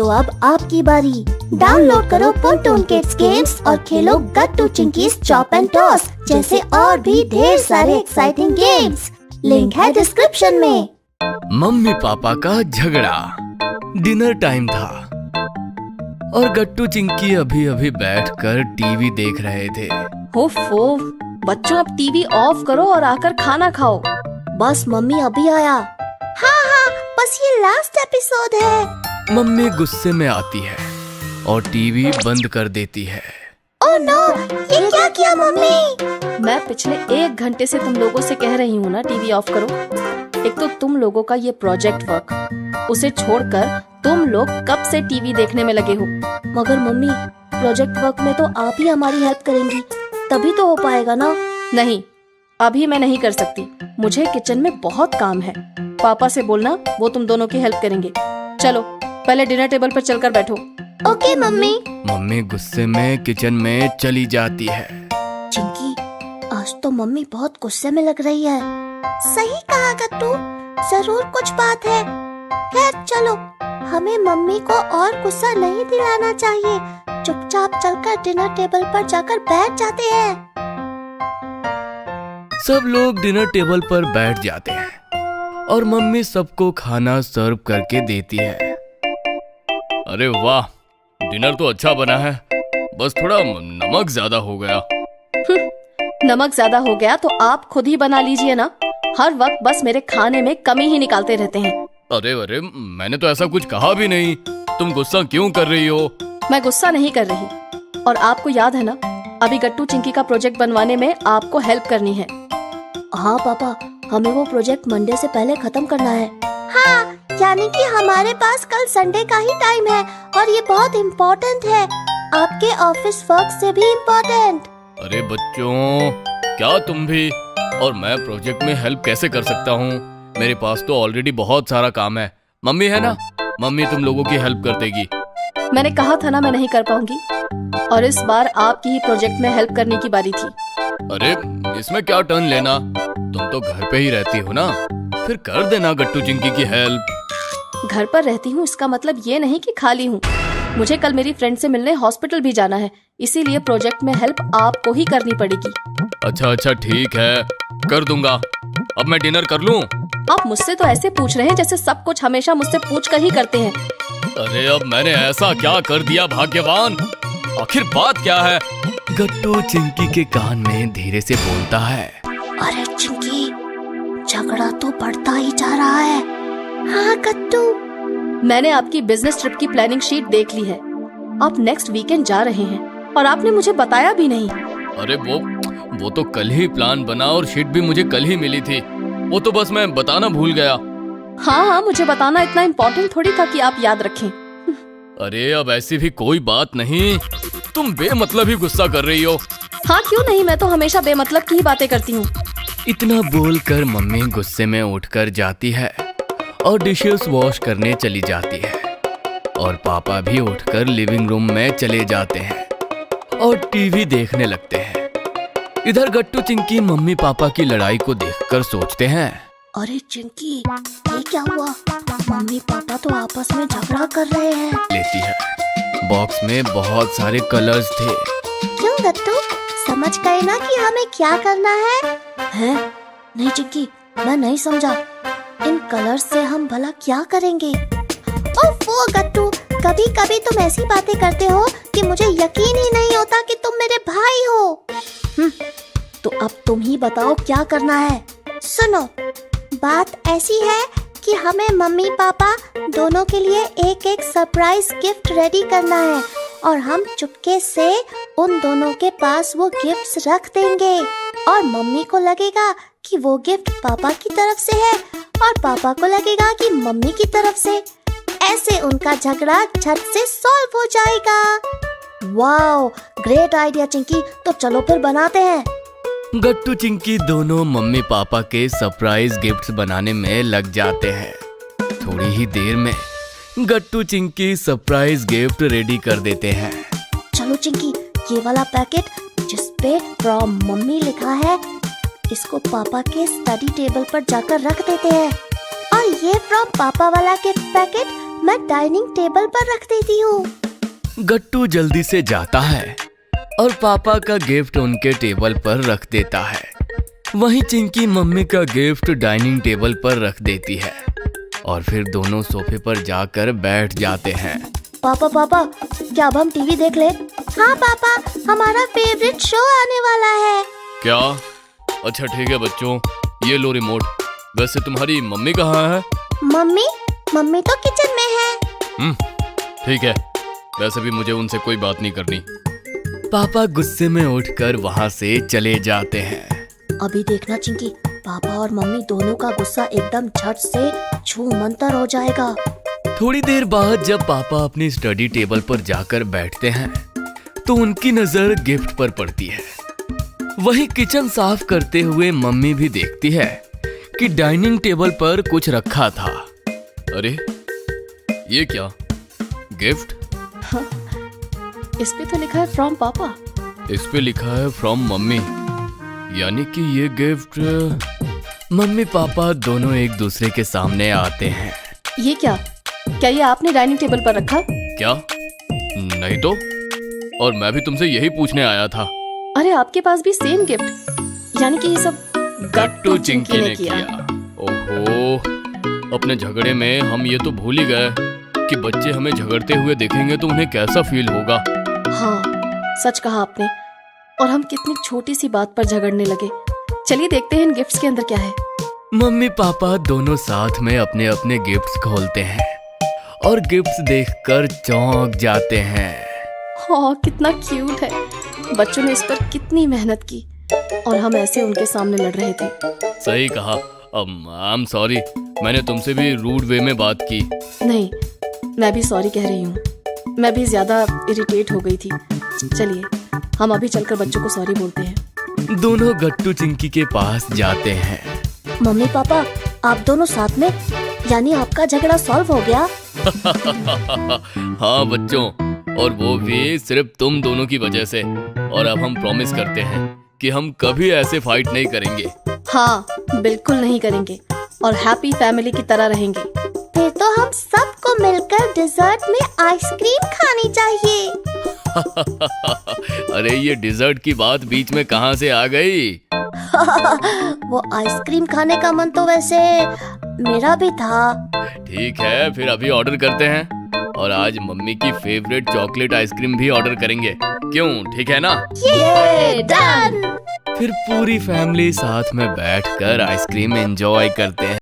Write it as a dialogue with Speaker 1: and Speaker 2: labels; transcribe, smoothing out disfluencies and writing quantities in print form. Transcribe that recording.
Speaker 1: तो अब आपकी बारी। डाउनलोड करो पुनटून किड्स गेम्स और खेलो गट्टू चिंकीज चॉप एंड टॉस जैसे और भी ढेर सारे एक्साइटिंग गेम्स। लिंक है डिस्क्रिप्शन में।
Speaker 2: मम्मी पापा का झगड़ा। डिनर टाइम था और गट्टू चिंकी अभी अभी बैठकर टीवी देख रहे थे।
Speaker 3: ओफो, बच्चों अब टीवी ऑफ करो और आकर खाना खाओ।
Speaker 1: बस मम्मी अभी आया। हाँ, बस ये लास्ट एपिसोड है।
Speaker 2: मम्मी गुस्से में आती है और टीवी बंद कर देती है।
Speaker 1: ओह नो, ये क्या किया मम्मी?
Speaker 3: मैं पिछले 1 घंटे से तुम लोगों से कह रही हूँ ना टीवी ऑफ करो। एक तो तुम लोगों का ये प्रोजेक्ट वर्क, उसे छोड़कर तुम लोग कब से टीवी देखने में लगे हो।
Speaker 1: मगर मम्मी, प्रोजेक्ट वर्क में तो आप ही हमारी हेल्प करेंगी, तभी तो हो पाएगा ना।
Speaker 3: नहीं, अभी मैं नहीं कर सकती। मुझे किचन में बहुत काम है। पापा से बोलना, वो तुम दोनों की हेल्प करेंगे। चलो पहले डिनर टेबल पर चलकर बैठो।
Speaker 1: Okay mummy.
Speaker 2: मम्मी गुस्से में किचन में चली जाती है।
Speaker 1: चिंकी, आज तो मम्मी बहुत गुस्से में लग रही है। सही कहा गट्टू, जरूर कुछ बात है। खैर चलो, हमें मम्मी को और गुस्सा नहीं दिलाना चाहिए। चुपचाप चलकर डिनर टेबल पर जाकर बैठ जाते हैं।
Speaker 2: सब लोग डिनर टेबल पर बैठ जाते हैं और मम्मी सबको खाना सर्व करके देती है। अरे वाह, डिनर तो अच्छा बना है, बस थोड़ा नमक ज्यादा हो गया।
Speaker 3: नमक ज्यादा हो गया तो आप खुद ही बना लीजिए ना। हर वक्त बस मेरे खाने में कमी ही निकालते रहते हैं।
Speaker 2: अरे मैंने तो ऐसा कुछ कहा भी नहीं। तुम गुस्सा क्यों कर रही हो?
Speaker 3: मैं गुस्सा नहीं कर रही। और आपको याद है ना, अभी गट्टू चिंकी का प्रोजेक्ट बनवाने में आपको हेल्प करनी है।
Speaker 1: हाँ पापा, हमें वो प्रोजेक्ट मंडे से पहले खत्म करना है। हाँ, यानी कि हमारे पास कल संडे का ही टाइम है और ये बहुत इम्पोर्टेंट है, आपके ऑफिस वर्क से भी इम्पोर्टेंट।
Speaker 2: अरे बच्चों, क्या तुम भी? और मैं प्रोजेक्ट में हेल्प कैसे कर सकता हूँ? मेरे पास तो ऑलरेडी बहुत सारा काम है। मम्मी है ना, मम्मी तुम लोगों की हेल्प कर देगी।
Speaker 3: मैंने कहा था ना मैं नहीं कर पाऊंगी, और इस बार आपकी ही प्रोजेक्ट में हेल्प करने की बारी थी।
Speaker 2: अरे इसमें क्या टर्न लेना, तुम तो घर पे ही रहती हो ना, फिर कर देना गट्टू चिंकी की हेल्प।
Speaker 3: घर पर रहती हूँ इसका मतलब ये नहीं कि खाली हूँ। मुझे कल मेरी फ्रेंड से मिलने हॉस्पिटल भी जाना है, इसीलिए प्रोजेक्ट में हेल्प आपको ही करनी पड़ेगी।
Speaker 2: अच्छा ठीक है, कर दूंगा। अब मैं डिनर कर लूं?
Speaker 3: आप मुझसे तो ऐसे पूछ रहे हैं जैसे सब कुछ हमेशा मुझसे पूछ कर ही करते हैं।
Speaker 2: अरे अब मैंने ऐसा क्या कर दिया भाग्यवान? आखिर बात क्या है? गट्टू चिंकी के कान में धीरे से बोलता है।
Speaker 1: अरे चिंकी, झगड़ा तो बढ़ता ही जा रहा है। हाँ गट्टू,
Speaker 3: मैंने आपकी बिजनेस ट्रिप की प्लानिंग शीट देख ली है। आप नेक्स्ट वीकेंड जा रहे हैं और आपने मुझे बताया भी नहीं।
Speaker 2: अरे वो तो कल ही प्लान बना और शीट भी मुझे कल ही मिली थी। वो तो बस मैं बताना भूल गया।
Speaker 3: हाँ, मुझे बताना इतना इम्पोर्टेंट थोड़ी था कि आप याद रखें।
Speaker 2: अरे अब ऐसी भी कोई बात नहीं, तुम बेमतलब ही गुस्सा कर रही हो।
Speaker 3: हाँ क्यों नहीं, मैं तो हमेशा बेमतलब की ही बातें करती हूँ।
Speaker 2: इतना बोलकर मम्मी गुस्से में उठकर जाती है और डिशेस वॉश करने चली जाती है और पापा भी उठकर लिविंग रूम में चले जाते हैं और टीवी देखने लगते हैं। इधर गट्टू चिंकी मम्मी पापा की लड़ाई को देखकर सोचते हैं।
Speaker 1: अरे चिंकी, ये क्या हुआ? मम्मी पापा तो आपस में झगड़ा कर रहे हैं।
Speaker 2: लेती है, बॉक्स में बहुत सारे कलर्स थे।
Speaker 1: क्यों गट्टू, समझ गए ना कि हमें क्या करना है? हैं? नहीं चिंकी, मैं नहीं समझा। इन कलर्स से हम भला क्या करेंगे? ओफो गट्टू, कभी कभी तुम ऐसी बातें करते हो कि मुझे यकीन ही नहीं होता कि तुम मेरे भाई हो। तो अब तुम ही बताओ क्या करना है। सुनो, बात ऐसी है कि हमें मम्मी पापा दोनों के लिए एक एक सरप्राइज गिफ्ट रेडी करना है और हम चुपके से उन दोनों के पास वो गिफ्ट्स रख देंगे और मम्मी को लगेगा कि वो गिफ्ट पापा की तरफ से है और पापा को लगेगा कि मम्मी की तरफ से। ऐसे उनका झगड़ा झट से सॉल्व हो जाएगा। वाओ, ग्रेट आइडिया चिंकी, तो चलो फिर बनाते हैं।
Speaker 2: गट्टू चिंकी दोनों मम्मी पापा के सरप्राइज गिफ्ट्स बनाने में लग जाते हैं। थोड़ी ही देर में गट्टू चिंकी सरप्राइज गिफ्ट रेडी कर देते हैं।
Speaker 1: चलो चिंकी, ये वाला पैकेट जिसपे फ्रॉम मम्मी लिखा है, इसको पापा के स्टडी टेबल पर जाकर रख देते हैं और ये फ्रॉम पापा वाला गिफ्ट पैकेट मैं डाइनिंग टेबल पर रख देती हूँ।
Speaker 2: गट्टू जल्दी से जाता है और पापा का गिफ्ट उनके टेबल पर रख देता है। वहीं चिंकी मम्मी का गिफ्ट डाइनिंग टेबल पर रख देती है और फिर दोनों सोफे पर जाकर बैठ जाते हैं।
Speaker 1: पापा पापा, क्या अब हम टीवी देख ले? हाँ पापा, हमारा फेवरेट शो आने वाला है।
Speaker 2: क्या? अच्छा ठीक है बच्चों, ये लो रिमोट। वैसे तुम्हारी मम्मी कहाँ है?
Speaker 1: मम्मी तो किचन में है।
Speaker 2: ठीक है, वैसे भी मुझे उनसे कोई बात नहीं करनी। पापा गुस्से में उठकर वहाँ से चले जाते हैं।
Speaker 1: अभी देखना चिंकी, पापा और मम्मी दोनों का गुस्सा एकदम झट से छूमंतर हो जाएगा।
Speaker 2: थोड़ी देर बाद जब पापा अपनी स्टडी टेबल पर जाकर बैठते हैं तो उनकी नजर गिफ्ट पर पड़ती है। वही किचन साफ करते हुए मम्मी भी देखती है कि डाइनिंग टेबल पर कुछ रखा था। अरे ये क्या? गिफ्ट?
Speaker 3: हाँ, इस पे तो लिखा है फ्रॉम पापा।
Speaker 2: इस पे लिखा है फ्रॉम मम्मी, यानी कि ये गिफ्ट। मम्मी पापा दोनों एक दूसरे के सामने आते हैं।
Speaker 3: ये क्या ये आपने डाइनिंग टेबल पर रखा?
Speaker 2: क्या? नहीं तो, और मैं भी तुमसे यही पूछने आया था।
Speaker 3: अरे आपके पास भी सेम गिफ्ट, यानी कि ये सब
Speaker 2: गट्टू चिंकी ने किया। ओहो, अपने झगड़े में हम ये तो भूल ही गए कि बच्चे हमें झगड़ते हुए देखेंगे तो उन्हें कैसा फील होगा।
Speaker 3: हाँ, सच कहा आपने। और हम कितनी छोटी सी बात पर झगड़ने लगे। चलिए देखते हैं इन गिफ्ट्स के अंदर क्या है।
Speaker 2: मम्मी पापा दोनों साथ में अपने अपने गिफ्ट्स खोलते हैं और गिफ्ट्स देखकर चौंक जाते हैं।
Speaker 3: हाँ, कितना क्यूट है। बच्चों ने इस पर कितनी मेहनत की और हम ऐसे उनके सामने लड़ रहे थे।
Speaker 2: सही कहा। आई एम सॉरी, मैंने तुमसे भी रूड वे में बात की।
Speaker 3: नहीं, मैं भी सॉरी कह रही हूँ। मैं भी ज्यादा इरिटेट हो गई थी। चलिए हम अभी चलकर बच्चों को सॉरी बोलते हैं।
Speaker 2: दोनों गट्टू चिंकी के पास जाते हैं।
Speaker 1: मम्मी पापा, आप दोनों साथ में, यानी आपका झगड़ा सॉल्व हो गया?
Speaker 2: हाँ बच्चों, और वो भी सिर्फ तुम दोनों की वजह से। और अब हम प्रॉमिस करते हैं कि हम कभी ऐसे फाइट नहीं करेंगे।
Speaker 3: हाँ, बिल्कुल नहीं करेंगे और हैप्पी फैमिली की तरह रहेंगे।
Speaker 1: फिर तो हम सबको मिलकर डिजर्ट में आइसक्रीम खानी चाहिए।
Speaker 2: अरे ये डिजर्ट की बात बीच में कहाँ से आ गई?
Speaker 1: वो आइसक्रीम खाने का मन तो वैसे मेरा भी था।
Speaker 2: ठीक है, फिर अभी ऑर्डर करते हैं और आज मम्मी की फेवरेट चॉकलेट आइसक्रीम भी ऑर्डर करेंगे। क्यों, ठीक है ना?
Speaker 1: ये डन।
Speaker 2: फिर पूरी फैमिली साथ में बैठकर आइसक्रीम एंजॉय करते हैं।